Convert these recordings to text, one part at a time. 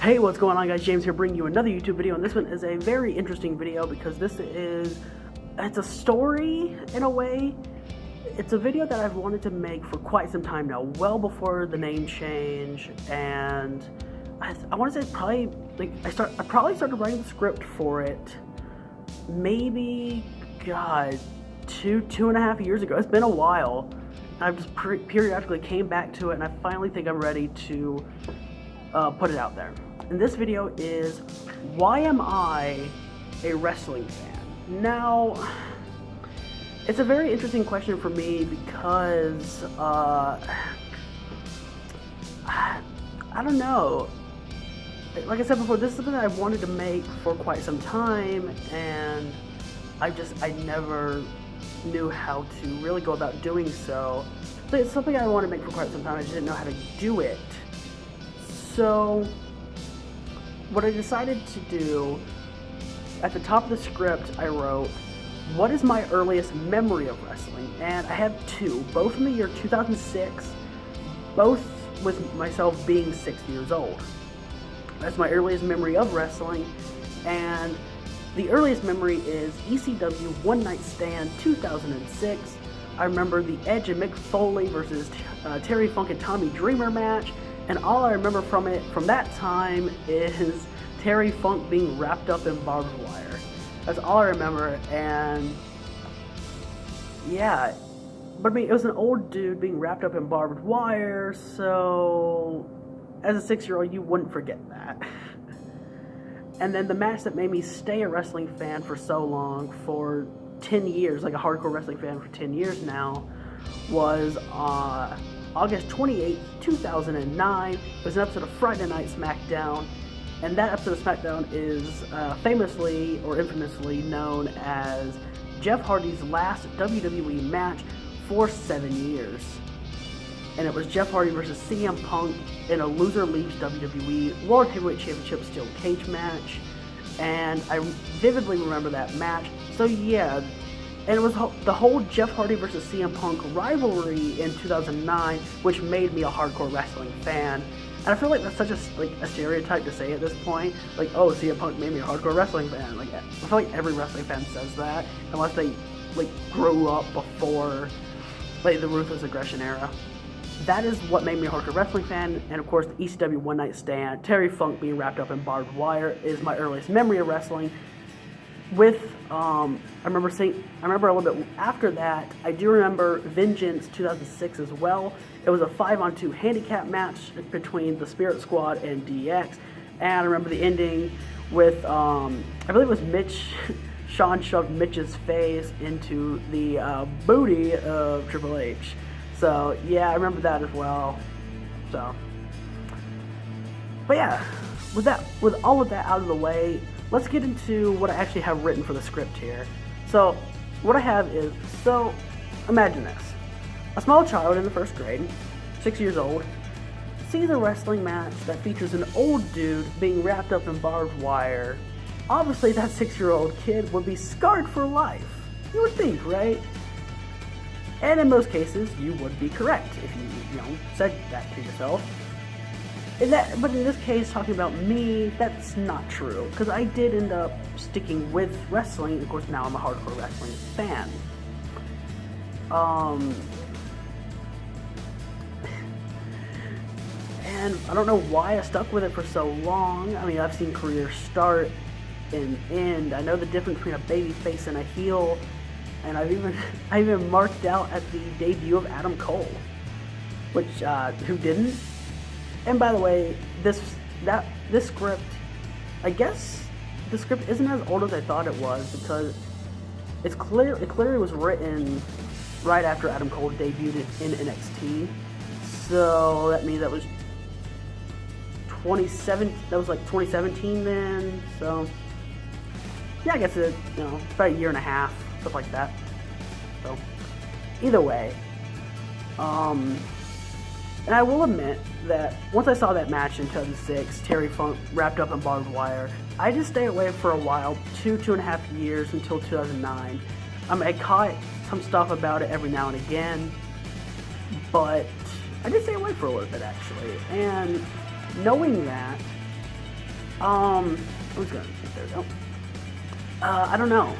Hey, what's going on, guys? James here, bringing you another YouTube video, and this one is a very interesting video because it's a story in a way. It's a video that I've wanted to make for quite some time now, well before the name change, and I want to say I probably started writing the script for it maybe, God, two and a half years ago. It's been a while. I've just periodically came back to it, and I finally think I'm ready to put it out there. And this video is, why am I a wrestling fan? Now, it's a very interesting question for me because, I don't know. Like I said before, this is something that I've wanted to make for quite some time, and I never knew how to really go about doing so. So it's something I wanted to make for quite some time, I just didn't know how to do it. So, what I decided to do, at the top of the script I wrote, what is my earliest memory of wrestling? And I have two, both from the year 2006, both with myself being 6 years old. That's my earliest memory of wrestling, and the earliest memory is ECW One Night Stand 2006. I remember the Edge and Mick Foley versus Terry Funk and Tommy Dreamer match, and all I remember from that time is Terry Funk being wrapped up in barbed wire. That's all I remember, and yeah, but I mean, it was an old dude being wrapped up in barbed wire, so as a 6-year-old, you wouldn't forget that. And then the match that made me stay a wrestling fan for so long, for 10 years, like a hardcore wrestling fan for 10 years now, was August 28th, 2009. It was an episode of Friday Night SmackDown, and that episode of SmackDown is famously or infamously known as Jeff Hardy's last WWE match for 7 years. And it was Jeff Hardy versus CM Punk in a loser leaves WWE World Heavyweight Championship Steel Cage match, and I vividly remember that match. So yeah, and it was the whole Jeff Hardy versus CM Punk rivalry in 2009, which made me a hardcore wrestling fan. And I feel like that's such a stereotype to say at this point. Like, oh, CM Punk made me a hardcore wrestling fan. Like, I feel like every wrestling fan says that, unless they grew up before the Ruthless Aggression era. That is what made me a hardcore wrestling fan, and of course the ECW One Night Stand, Terry Funk being wrapped up in barbed wire is my earliest memory of wrestling. With, I remember a little bit after that, I do remember Vengeance 2006 as well. It was a 5-on-2 handicap match between the Spirit Squad and DX, and I remember the ending with, I believe it was Sean shoved Mitch's face into the booty of Triple H. So yeah, I remember that as well. So, but yeah, with all of that out of the way, let's get into what I actually have written for the script here. So, what I have is, so imagine this: a small child in the first grade, 6 years old, sees a wrestling match that features an old dude being wrapped up in barbed wire. Obviously, that 6-year-old kid would be scarred for life. You would think, right? And in most cases, you would be correct if you said that to yourself. But in this case, talking about me, that's not true, because I did end up sticking with wrestling. Of course, now I'm a hardcore wrestling fan. And I don't know why I stuck with it for so long. I mean, I've seen careers start and end. I know the difference between a babyface and a heel. And I even marked out at the debut of Adam Cole, which who didn't? And by the way, this script, I guess the script isn't as old as I thought it was, because it clearly was written right after Adam Cole debuted in NXT. So that means that was 2017 then. So yeah, I guess about a year and a half. Stuff like that. So, either way, and I will admit that once I saw that match in 2006, Terry Funk wrapped up in barbed wire, I just stayed away for a while, 2.5 years until 2009. I caught some stuff about it every now and again, but I did stay away for a little bit actually, and knowing that, Who's gonna? There we go. I don't know.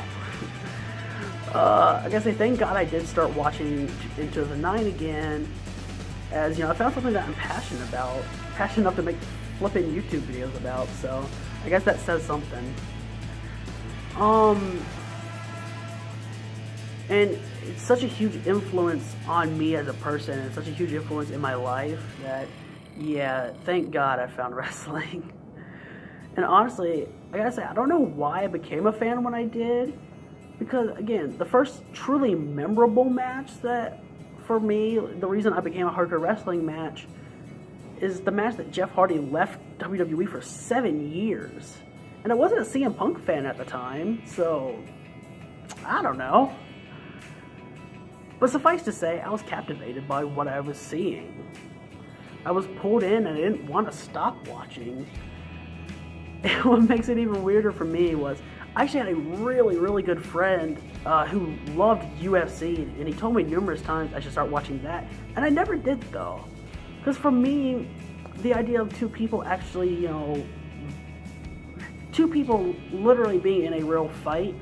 I guess thank God I did start watching Into the Night again, as I found something that I'm passionate enough to make flipping YouTube videos about. So I guess that says something. And it's such a huge influence on me as a person, and such a huge influence in my life that, yeah, thank God I found wrestling. And honestly, I gotta say, I don't know why I became a fan when I did, because again, the first truly memorable match that, for me, the reason I became a hardcore wrestling match is the match that Jeff Hardy left WWE for 7 years. And I wasn't a CM Punk fan at the time, so I don't know. But suffice to say, I was captivated by what I was seeing. I was pulled in and I didn't want to stop watching. And what makes it even weirder for me was, I actually had a really, really good friend who loved UFC, and he told me numerous times I should start watching that. And I never did, though. Because for me, the idea of two people actually, two people literally being in a real fight,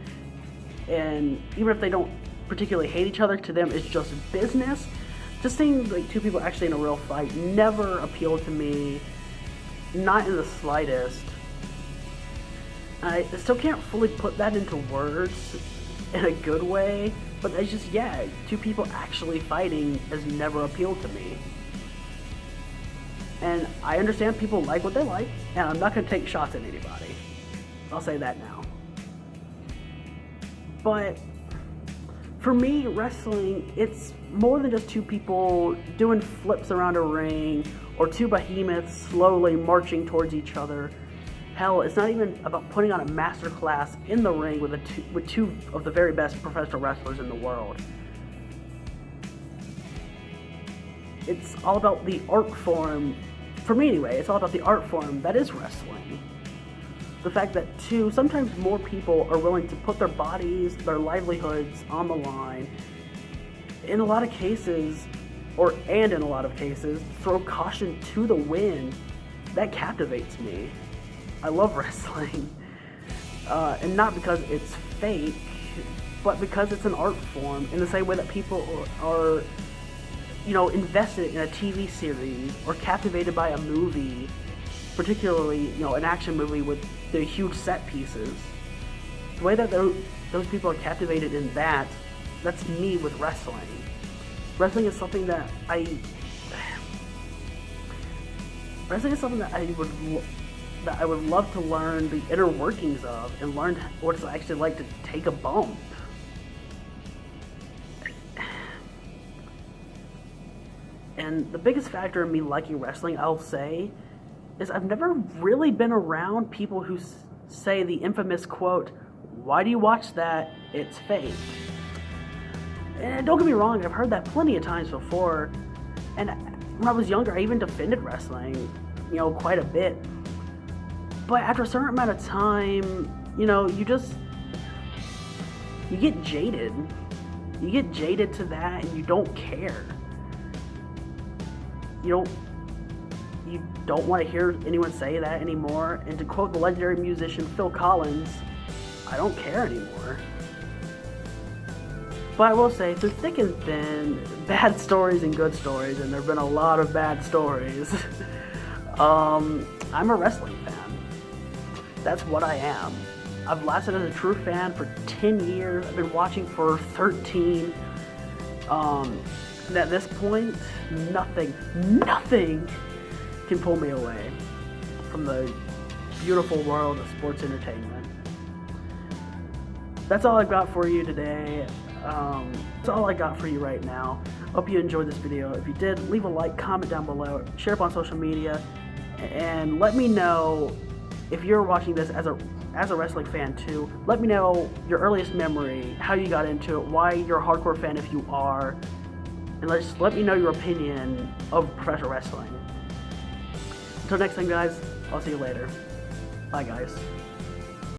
and even if they don't particularly hate each other, to them it's just business. Just seeing like two people actually in a real fight never appealed to me, not in the slightest. I still can't fully put that into words in a good way, but it's just, yeah, two people actually fighting has never appealed to me. And I understand people like what they like, and I'm not going to take shots at anybody. I'll say that now. But for me, wrestling, it's more than just two people doing flips around a ring, or two behemoths slowly marching towards each other. Hell, it's not even about putting on a masterclass in the ring with two of the very best professional wrestlers in the world. It's all about the art form, for me anyway, it's all about the art form that is wrestling. The fact that sometimes more people are willing to put their bodies, their livelihoods on the line, in a lot of cases, throw caution to the wind. That captivates me. I love wrestling, and not because it's fake, but because it's an art form, in the same way that people are, invested in a TV series or captivated by a movie, particularly, an action movie with the huge set pieces. The way that those people are captivated in that's me with wrestling. Wrestling is something that I would love to learn the inner workings of, and learn what it's actually like to take a bump. And the biggest factor in me liking wrestling, I'll say, is I've never really been around people who say the infamous quote, "Why do you watch that? It's fake." And don't get me wrong, I've heard that plenty of times before. And when I was younger, I even defended wrestling, quite a bit. But after a certain amount of time, you get jaded. You get jaded to that, and you don't care. You don't want to hear anyone say that anymore. And to quote the legendary musician Phil Collins, I don't care anymore. But I will say, through thick and thin, bad stories and good stories, and there have been a lot of bad stories, I'm a wrestling fan. That's what I am. I've lasted as a true fan for 10 years. I've been watching for 13. And at this point, nothing can pull me away from the beautiful world of sports entertainment. That's all I've got for you today. That's all I got for you right now. Hope you enjoyed this video. If you did, leave a like, comment down below, share it on social media, and let me know if you're watching this as a wrestling fan too. Let me know your earliest memory, how you got into it, why you're a hardcore fan if you are, and let me know your opinion of professional wrestling. Until next time, guys, I'll see you later. Bye, guys.